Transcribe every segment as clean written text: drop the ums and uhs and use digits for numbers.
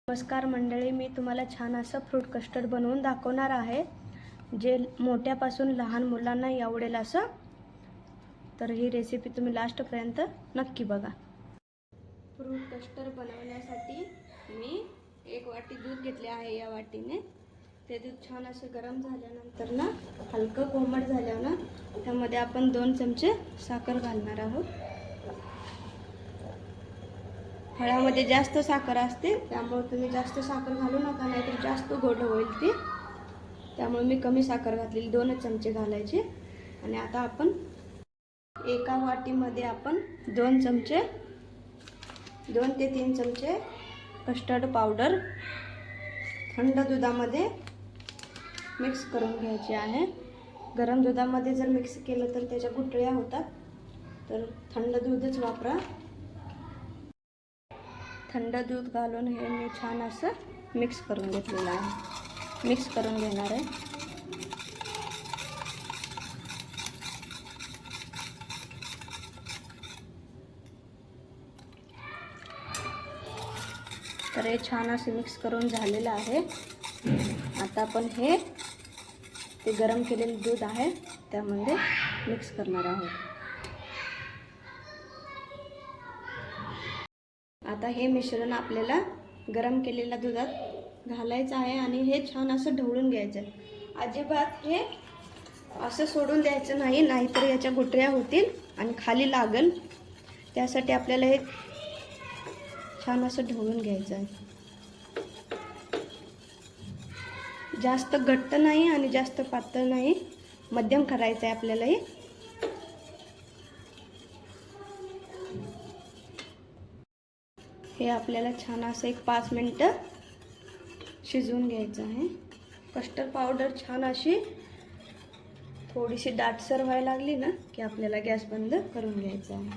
नमस्कार मंडळी, मी तुम्हाला छान असं फ्रूट कस्टर्ड बनवून दाखवणार आहे, जे मोठ्यापासून लहान मुलांना आवडेल असं. तर ही रेसिपी तुम्ही लास्टपर्यंत नक्की बघा. फ्रूट कस्टर्ड बनवण्यासाठी मी 1 वाटी दूध घेतले आहे. या वाटीने ते दूध छान असं गरम झाल्यानंतर ना, हलकं कोमट झाल्यावर ना, त्यामध्ये आपण 2 चमचे साखर घालणार आहोत. फळामध्ये जास्त साखर असते, त्यामुळे तुम्ही जास्त साखर घालू नका, नाहीतर जास्त गोड होईल ती. त्यामुळे मी कमी साखर घातलेली, 2 चमचे घालायचे. आणि आता आपण एका वाटीमध्ये आपण 2 ते 3 चमचे कस्टर्ड पावडर थंड दुधामध्ये मिक्स करून घ्यायची आहे. गरम दुधामध्ये जर मिक्स केलं तर त्याच्या गुठळ्या होतात, तर थंड दूधच वापरा. थंड दूध घालून हे मी छान असं मिक्स करून घेतलेलं आहे. मिक्स करून घेणार आहे. तर हे छान असं मिक्स करून झालेलं आहे. आता आपण हे ते गरम केलेले दूध आहे त्यामध्ये मिक्स करणार आहोत. आता हे मिश्रण आपल्याला गरम केलेल्या दुधात घालायचं आहे आणि हे छान असं ढवळून घ्यायचं. अजिबात हे असं सोडून द्यायचं नाही, नाहीतर याच्या गुठळ्या होतील आणि खाली लागल. त्यासाठी आपल्याला हे छान असं ढवळून घ्यायचं आहे. जास्त घट्ट नाही आणि जास्त पातळ नाही, मध्यम करायचं आहे आपल्याला. हे आपल्याला छान असं 5 मिनिटं शिजवून घ्यायचं आहे. कस्टर्ड पावडर छान अशी थोडीशी दाटसर व्हायला लागली ना, की आपल्याला गॅस बंद करून घ्यायचा आहे.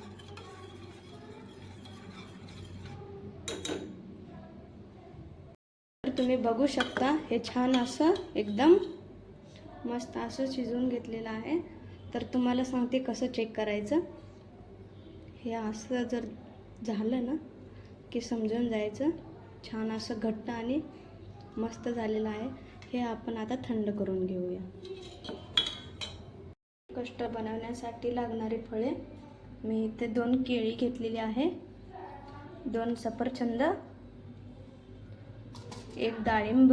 तर तुम्ही बघू शकता, हे छान असं एकदम मस्त असं शिजवून घेतलेलं आहे. तर तुम्हाला सांगते कसं चेक करायचं. हे असं जर झालं ना, की समजून जायचं छान असं घट्ट आणि मस्त झालेलं आहे. हे आपण आता थंड करून घेऊया. कस्टर्ड बनवण्यासाठी लागणारी फळे मी इथे 2 केळी घेतलेली आहे, 2 सफरचंद, 1 डाळिंब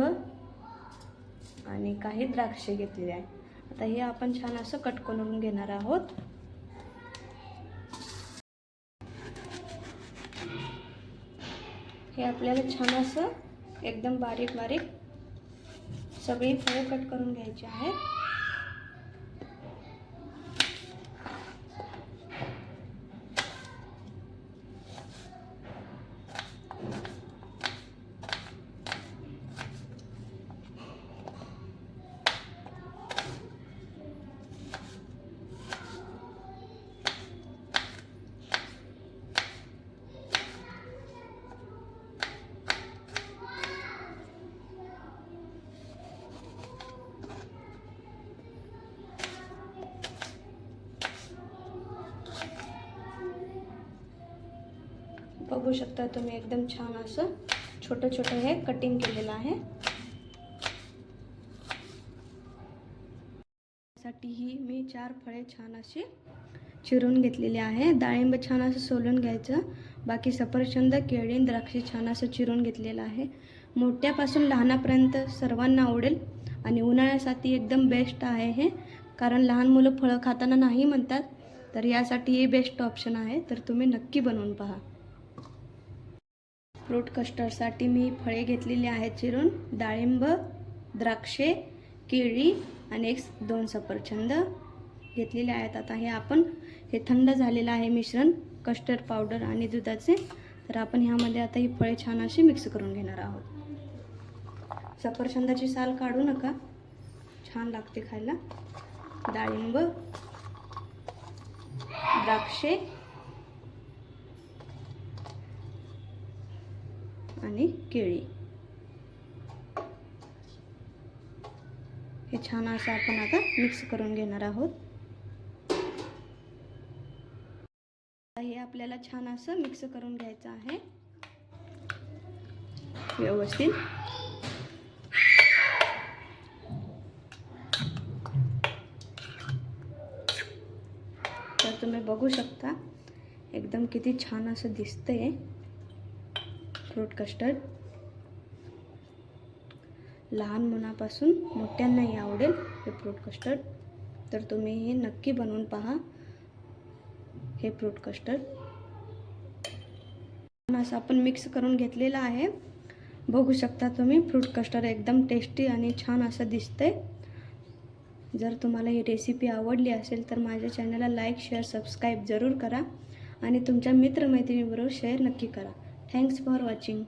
आणि काही द्राक्षे घेतलेली आहे. आता हे आपण छान असं कट करून घेणार आहोत. हे आपल्याला छान असं एकदम बारीक बारीक सगळी फळे कट करून घ्यायची आहेत. बघू शकता तुम्ही, एकदम छान असं छोटं छोटं हे कटिंग केलेलं आहे. साठी ही मी 4 फळे छान अशी चिरून घेतलेली आहे. डाळिंब छान असं सोलून घ्यायचं. बाकी सफरचंद, केळी, द्राक्षे छान असं चिरून घेतलेलं आहे. मोठ्यापासून लहानापर्यंत सर्वांना आवडेल आणि उन्हाळ्यासाठी एकदम बेस्ट आहे हे, कारण लहान मुलं फळं खाताना नाही म्हणतात. तर यासाठी हे बेस्ट ऑप्शन आहे. तर तुम्ही नक्की बनवून पहा. फ्रूट कस्टर्डसाठी मी फळे घेतलेली आहेत चिरून, डाळिंब, द्राक्षे, केळी आणि 2 सफरचंद घेतलेले आहेत. आता हे थंड झालेलं आहे मिश्रण कस्टर्ड पावडर आणि दुधाचे. तर आपण ह्यामध्ये आता ही फळे छान अशी मिक्स करून घेणार आहोत. सफरचंदाची साल काढू नका, छान लागते खायला. डाळिंब, द्राक्षे आणि केळी हे छान असं आपण आता मिक्स करून घेणार आहोत. हे आपल्याला छान असं मिक्स करून घ्यायचं आहे. व्यवस्थित. तर तुम्ही बघू शकता एकदम किती छान असं दिसतंय फ्रूट कस्टर्ड. लहान मुलापासून मोठ्यांनाही आवडेल हे फ्रूट कस्टर्ड. तर तुम्ही हे नक्की बनवून पहा हे फ्रूट कस्टर्ड. असं आपण मिक्स करून घेतलेलं आहे. बघू शकता तुम्ही फ्रूट कस्टर्ड एकदम टेस्टी आणि छान असं दिसतंय. जर तुम्हाला ही रेसिपी आवडली असेल तर माझ्या चॅनलला लाईक, शेअर, सबस्क्राईब जरूर करा आणि तुमच्या मित्रमैत्रिणीबरोबर शेअर नक्की करा. Thanks for watching.